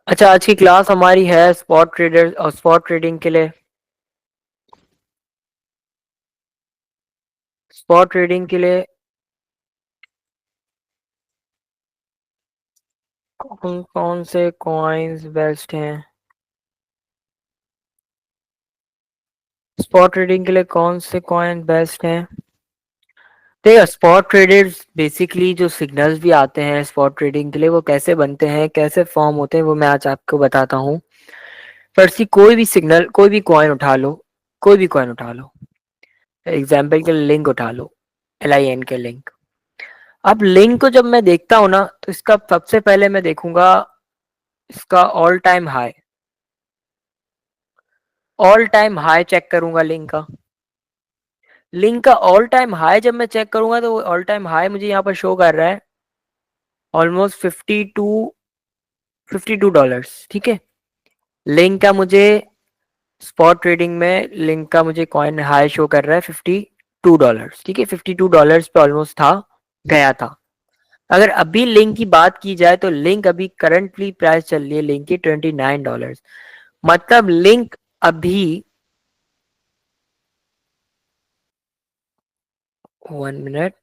अच्छा, आज की क्लास हमारी है स्पॉट ट्रेडर और स्पॉट ट्रेडिंग के लिए। स्पॉट ट्रेडिंग के लिए कौन कौन से कॉइन्स बेस्ट हैं? स्पॉट ट्रेडिंग के लिए कौन से कॉइन बेस्ट हैं? देखिए, स्पॉट ट्रेडर्स बेसिकली जो सिग्नल्स भी आते हैं स्पॉट ट्रेडिंग के लिए, वो कैसे बनते हैं, कैसे फॉर्म होते हैं, वो मैं आज आपको बताता हूँ। फर्स्टली कोई भी सिग्नल, कोई भी कॉइन उठा लो, कोई भी कॉइन उठा लो। एग्जाम्पल के लिंक उठा लो, LIN के लिंक। अब लिंक को जब मैं देखता हूँ ना, तो इसका सबसे पहले मैं देखूंगा इसका all time high. All time high check करूंगा लिंक का। लिंक का ऑल टाइम हाई जब मैं चेक करूंगा तो ऑल टाइम हाई मुझे यहाँ पर शो कर रहा है ऑलमोस्ट $52। ठीक है। लिंक का मुझे स्पॉट ट्रेडिंग में लिंक का मुझे कॉइन हाई शो कर रहा है $52। ठीक है, $52 पे ऑलमोस्ट था, गया था। अगर अभी लिंक की बात की जाए तो लिंक अभी करंटली प्राइस चल रही है लिंक की $29। मतलब लिंक अभी 1 मिनट।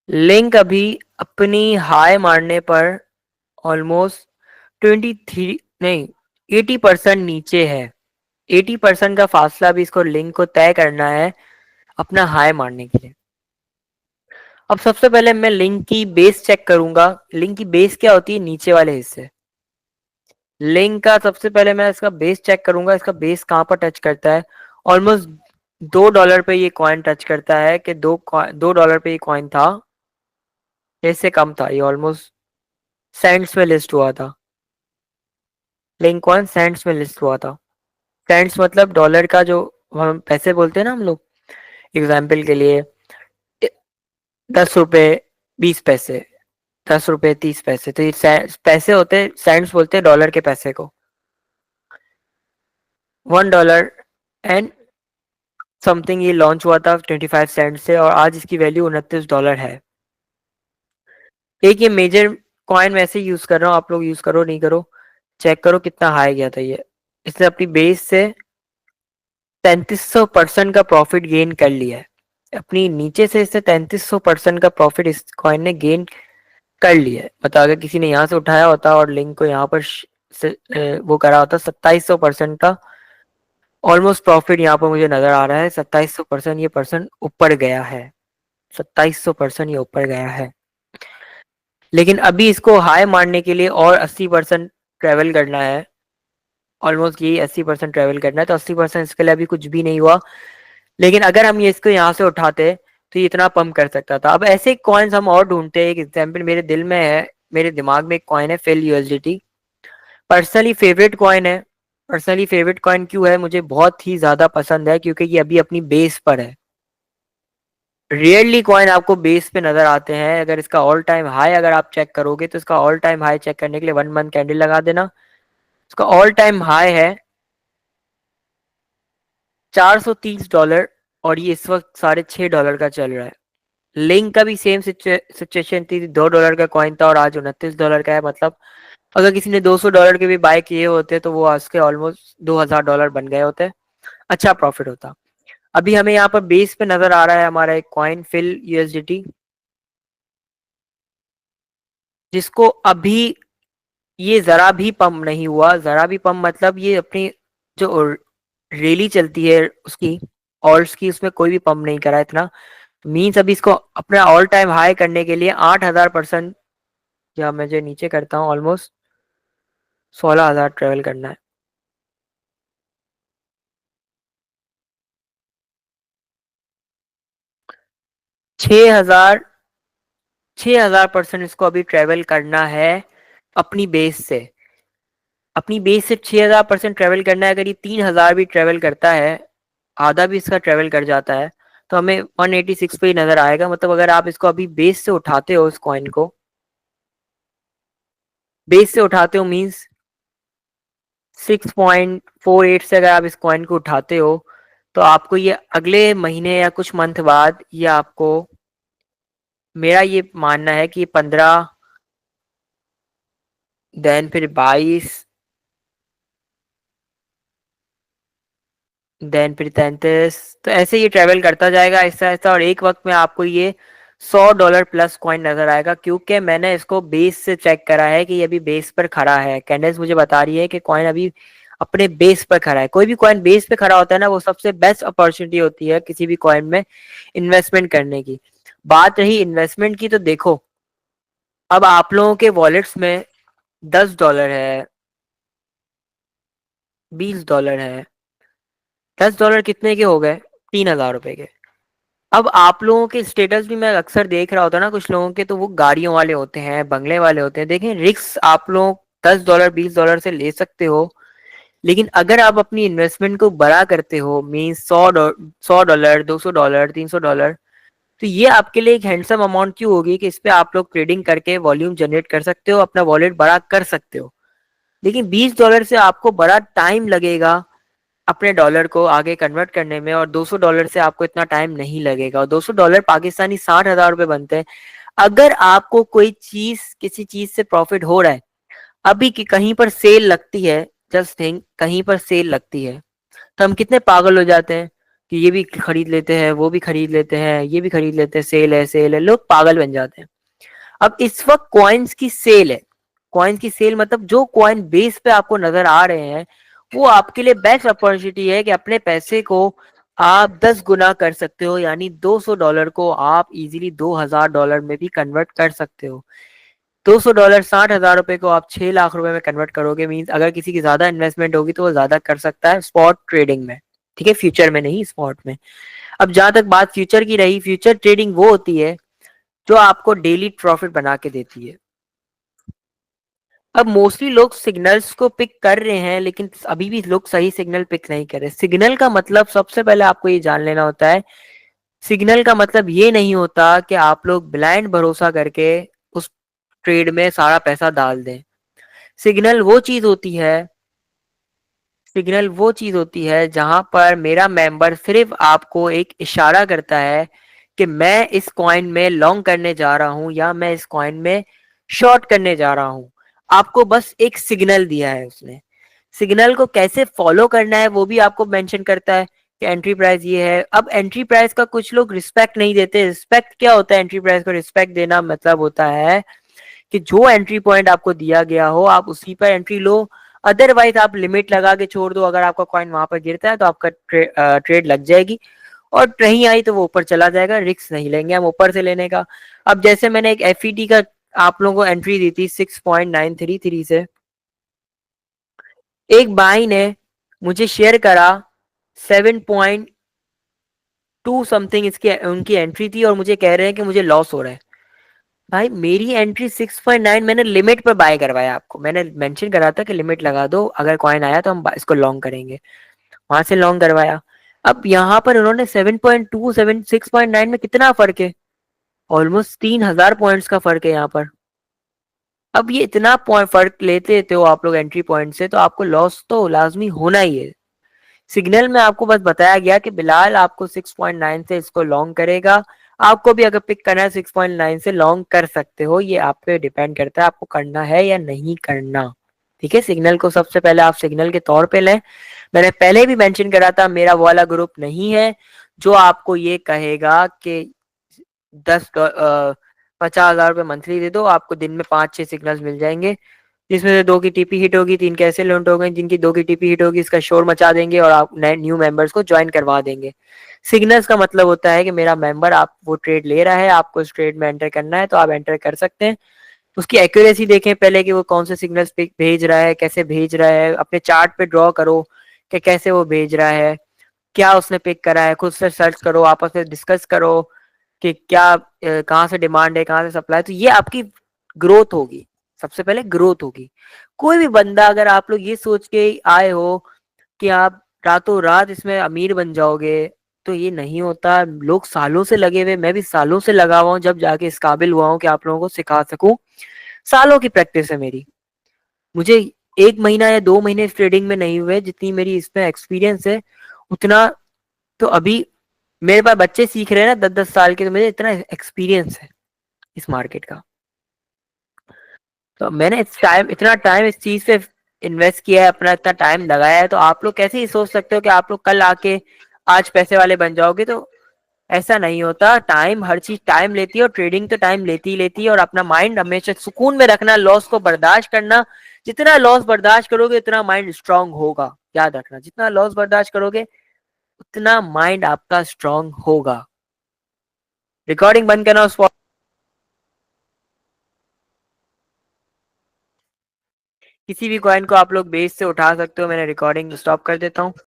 लिंक अभी अपनी हाई मारने पर ऑलमोस्ट 23 नहीं 80% नीचे है। 80% का फासला भी इसको लिंक को तय करना है अपना हाई मारने के लिए। अब सबसे पहले मैं लिंक की बेस चेक करूंगा। लिंक की बेस क्या होती है? नीचे वाले हिस्से। लिंक का सबसे पहले मैं इसका बेस चेक करूंगा, इसका बेस कहाँ पर टच करता है। ऑलमोस्ट $2 पे ये कॉइन टच करता है कि $2 पे ये कॉइन था, इससे कम था। ये ऑलमोस्ट सेंट्स में लिस्ट हुआ था। लिंक कॉइन सेंट्स में लिस्ट हुआ था। सेंट्स मतलब डॉलर का जो हम पैसे बोलते हैं ना हम लोग। एग्जाम्पल के लिए 10 रुपए, 20 पैसे, 10 रुपए, 30 पैसे, तो ये पैसे होते हैं, सेंट्स बोलते हैं डॉलर के पैसे को। $1 समथिंग ये लॉन्च हुआ था 25 सेंट से, और आज इसकी वैल्यू $29 है। एक ये मेजर कॉइन वैसे यूज कर रहा हूँ, आप लोग यूज करो नहीं करो, चेक करो कितना हाई गया था ये। इसने अपनी बेस से 3300% का प्रॉफिट गेन कर लिया है। अपनी नीचे से इससे 3300% का प्रॉफिट इस कॉइन ने गेन कर लिया है। मतलब अगर किसी ने यहाँ से उठाया होता और लिंक को यहाँ पर वो करा होता 2700% का ऑलमोस्ट प्रॉफिट यहाँ पर मुझे नजर आ रहा है। 2700% ये पर्सन ऊपर गया है। 2700% ये ऊपर गया है। लेकिन अभी इसको हाई मारने के लिए और 80% ट्रेवल करना है। ऑलमोस्ट यही 80% ट्रेवल करना है, तो 80% इसके लिए अभी कुछ भी नहीं हुआ। लेकिन अगर हम ये इसको यहाँ से उठाते तो ये इतना पंप कर सकता था। अब ऐसे कॉइन्स हम और ढूंढते हैं। एक एग्जांपल मेरे दिल में है, मेरे दिमाग में एक कॉइन है फिल USDT। पर्सनली फेवरेट कॉइन है। पर्सनली फेवरेट कॉइन क्यों है? मुझे बहुत ही ज्यादा पसंद है क्योंकि ये अभी अपनी बेस पर है। रियरली कॉइन आपको बेस पे नजर आते हैं। अगर इसका ऑल टाइम हाई अगर आप चेक करोगे तो इसका ऑल टाइम हाई चेक करने के लिए 1 मंथ कैंडल लगा देना। इसका ऑल टाइम हाई है $430, और ये इस वक्त $6.5 का चल रहा है। लिंक का भी सेम सिचुएशन थी, $2 का कॉइन था और आज $29 का है। मतलब अगर किसी ने $200 के भी बाय किए होते तो वो आज के ऑलमोस्ट $2000 बन गए होते। अच्छा प्रॉफिट होता। अभी हमें यहाँ पर बेस पे नजर आ रहा है हमारा एक कॉइन फिल USDT, जिसको अभी ये जरा भी पंप नहीं हुआ। जरा भी पंप मतलब ये अपनी जो रैली चलती है उसकी, ऑल्ट्स की, उसमें कोई भी पंप नहीं करा इतना। मीन्स अभी इसको अपना ऑल टाइम हाई करने के लिए 8000%, या मैं जो नीचे करता हूँ ऑलमोस्ट 16000 ट्रेवल करना है। 6000, 6000% इसको अभी ट्रेवल करना है अपनी बेस से। अपनी बेस से 6000% ट्रेवल करना है। अगर ये 3000 भी ट्रेवल करता है, आधा भी इसका ट्रेवल कर जाता है, तो हमें 186 पे ही नजर आएगा। मतलब अगर आप इसको अभी बेस से उठाते हो, इस कॉइन को बेस से उठाते हो मीन्स 6.48 से अगर आप इस कॉइन को उठाते हो तो आपको ये अगले महीने या कुछ मंथ बाद ये आपको, मेरा ये मानना है कि 15, देन फिर 22, देन फिर 33, तो ऐसे ये ट्रेवल करता जाएगा ऐसा ऐसा, और एक वक्त में आपको ये $100 प्लस कॉइन नजर आएगा, क्योंकि मैंने इसको बेस से चेक करा है कि ये अभी बेस पर खड़ा है। कैंडल्स मुझे बता रही है कि कॉइन अभी अपने बेस पर खड़ा है। कोई भी कॉइन बेस पे खड़ा होता है ना, वो सबसे बेस्ट अपॉर्चुनिटी होती है किसी भी कॉइन में इन्वेस्टमेंट करने की। बात रही इन्वेस्टमेंट की, तो देखो अब आप लोगों के वॉलेट्स में $10 है, $20 है। $10 कितने के हो गए? 3,000 रुपए के। अब आप लोगों के स्टेटस भी मैं अक्सर देख रहा होता ना कुछ लोगों के, तो वो गाड़ियों वाले होते हैं, बंगले वाले होते हैं। देखें, रिस्क आप लोग $10 $20 से ले सकते हो, लेकिन अगर आप अपनी इन्वेस्टमेंट को बड़ा करते हो, मीन $100, $200, $300, तो ये आपके लिए एक हैंडसम अमाउंट क्यों होगी कि इस पे आप लोग ट्रेडिंग करके वॉल्यूम जनरेट कर सकते हो, अपना वॉलेट बड़ा कर सकते हो। लेकिन $20 से आपको बड़ा टाइम लगेगा अपने डॉलर को आगे कन्वर्ट करने में, और $200 से आपको इतना टाइम नहीं लगेगा, और $200 पाकिस्तानी 60,000 रुपए बनते हैं। अगर आपको कोई चीज, किसी चीज से प्रॉफिट हो रहा है, अभी की कहीं पर सेल लगती है, जस्ट थिंक, कहीं पर सेल लगती है, तो हम कितने पागल हो जाते हैं कि ये भी खरीद लेते हैं, वो भी खरीद लेते हैं, ये भी खरीद लेते हैं, सेल है, लोग पागल बन जाते हैं। अब इस वक्त कॉइन्स की सेल है। कॉइन्स की सेल मतलब जो कॉइन बेस पे आपको नजर आ रहे हैं, वो आपके लिए बेस्ट अपॉर्चुनिटी है कि अपने पैसे को आप 10 गुना कर सकते हो, यानी $200 को आप इजीली $2,000 में भी कन्वर्ट कर सकते हो। $200 60,000 रुपए को आप 6 लाख रुपए में कन्वर्ट करोगे, मीन्स अगर किसी की ज्यादा इन्वेस्टमेंट होगी तो वो ज्यादा कर सकता है स्पॉट ट्रेडिंग में। ठीक है, फ्यूचर में नहीं, स्पॉट में। अब जहां तक बात फ्यूचर की रही, फ्यूचर ट्रेडिंग वो होती है जो आपको डेली प्रॉफिट बना के देती है। अब मोस्टली लोग सिग्नल्स को पिक कर रहे हैं, लेकिन अभी भी लोग सही सिग्नल पिक नहीं कर रहे। सिग्नल का मतलब सबसे पहले आपको ये जान लेना होता है, सिग्नल का मतलब ये नहीं होता कि आप लोग ब्लाइंड भरोसा करके उस ट्रेड में सारा पैसा डाल दें। सिग्नल वो चीज होती है, सिग्नल वो चीज होती है जहां पर मेरा मेंबर सिर्फ आपको एक इशारा करता है कि मैं इस कॉइन में लॉन्ग करने जा रहा हूं या मैं इस कॉइन में शॉर्ट करने जा रहा हूं। आपको बस एक सिग्नल दिया है उसने। सिग्नल को कैसे फॉलो करना है वो भी आपको मेंशन करता है कि एंट्री प्राइस ये है। अब एंट्री प्राइस का कुछ लोग रिस्पेक्ट नहीं देते। रिस्पेक्ट क्या होता है? एंट्री प्राइस को रिस्पेक्ट देना मतलब होता है कि जो एंट्री पॉइंट आपको दिया गया हो आप उसी पर एंट्री लो, अदरवाइज आप लिमिट लगा के छोड़ दो। अगर आपका कॉइन वहां पर गिरता है तो आपका ट्रेड लग जाएगी, और नहीं आई तो वो ऊपर चला जाएगा। रिस्क नहीं लेंगे हम ऊपर से लेने का। अब जैसे मैंने एक एफईटी का आप लोगों को एंट्री दी थी 6.933 से, एक भाई ने मुझे शेयर करा 7.2 समथिंग इसकी उनकी एंट्री थी, और मुझे कह रहे हैं कि मुझे लॉस हो रहा है। भाई मेरी एंट्री 6.9, मैंने लिमिट पर बाय करवाया। आपको मैंने मेंशन करा था कि लिमिट लगा दो, अगर कॉइन आया तो हम इसको लॉन्ग करेंगे। वहां से लॉन्ग करवाया। अब यहाँ पर उन्होंने 7.2 6.9 में कितना फर्क है? ऑलमोस्ट 3,000 पॉइंट्स का फर्क है यहाँ पर। अब ये इतना पॉइंट फर्क लेते थे हो आप लोग एंट्री पॉइंट से, तो आपको लॉस तो लाजमी होना ही है। सिग्नल में आपको बस बताया गया कि बिलाल आपको 6.9 से इसको लॉन्ग करेगा। आपको भी अगर पिक करना है 6.9 से लॉन्ग कर सकते हो, ये आप पे डिपेंड करता है आपको करना है या नहीं करना। ठीक है, सिग्नल को सबसे पहले आप सिग्नल के तौर पे लें। मैंने पहले भी मेंशन करा था, मेरा वो वाला ग्रुप नहीं है जो आपको ये कहेगा कि 50,000 रुपये मंथली दे दो, आपको दिन में 5-6 सिग्नल्स मिल जाएंगे, जिसमें से 2 की टीपी हिट होगी, 3 कैसे लॉन्च हो गए, जिनकी 2 की टीपी हिट होगी इसका शोर मचा देंगे और आप नए न्यू मेंबर्स को ज्वाइन करवा देंगे। सिग्नल्स का मतलब होता है कि मेरा मेंबर आप वो ट्रेड ले रहा है, आपको उस ट्रेड में एंटर करना है तो आप एंटर कर सकते हैं। उसकी एक्यूरेसी देखें पहले कि वो कौन से सिग्नल्स भेज रहा है, कैसे भेज रहा है, अपने चार्ट पे ड्रॉ करो कि कैसे वो भेज रहा है, क्या उसने पिक करा है, खुद से सर्च करो, आपस में डिस्कस करो कि क्या कहाँ से डिमांड है, कहाँ से सप्लाई, तो ये आपकी ग्रोथ होगी। सबसे पहले ग्रोथ होगी। कोई भी बंदा, अगर आप लोग ये सोच के आए हो कि आप रातों रात इसमें अमीर बन जाओगे, तो ये नहीं होता। लोग सालों से लगे हुए, मैं भी सालों से लगा हुआ हूँ, जब जाके इस काबिल हुआ हूँ कि आप लोगों को सिखा सकूं। सालों की प्रैक्टिस है मेरी। मुझे 1 महीना या 2 महीने इस ट्रेडिंग में नहीं हुए, जितनी मेरी इसमें एक्सपीरियंस है, उतना तो अभी मेरे पास बच्चे सीख रहे हैं ना 10-10 साल के, तो मुझे इतना एक्सपीरियंस है इस मार्केट का। तो मैंने इतना टाइम इस चीज़ पे इन्वेस्ट किया है, अपना इतना टाइम लगाया है, तो आप लोग कैसे ये सोच सकते हो कि आप लोग कल आके आज पैसे वाले बन जाओगे? तो ऐसा नहीं होता। टाइम, हर चीज़ टाइम लेती है, और ट्रेडिंग तो टाइम लेती ही लेती है। और अपना माइंड हमेशा सुकून में रखना, लॉस को बर्दाश्त करना। जितना लॉस बर्दाश्त करोगे उतना माइंड स्ट्रांग होगा। याद रखना, जितना लॉस बर्दाश्त करोगे उतना माइंड आपका स्ट्रांग होगा। रिकॉर्डिंग बंद करना उस किसी भी कॉइन को आप लोग बेस से उठा सकते हो। मैंने रिकॉर्डिंग स्टॉप कर देता हूँ।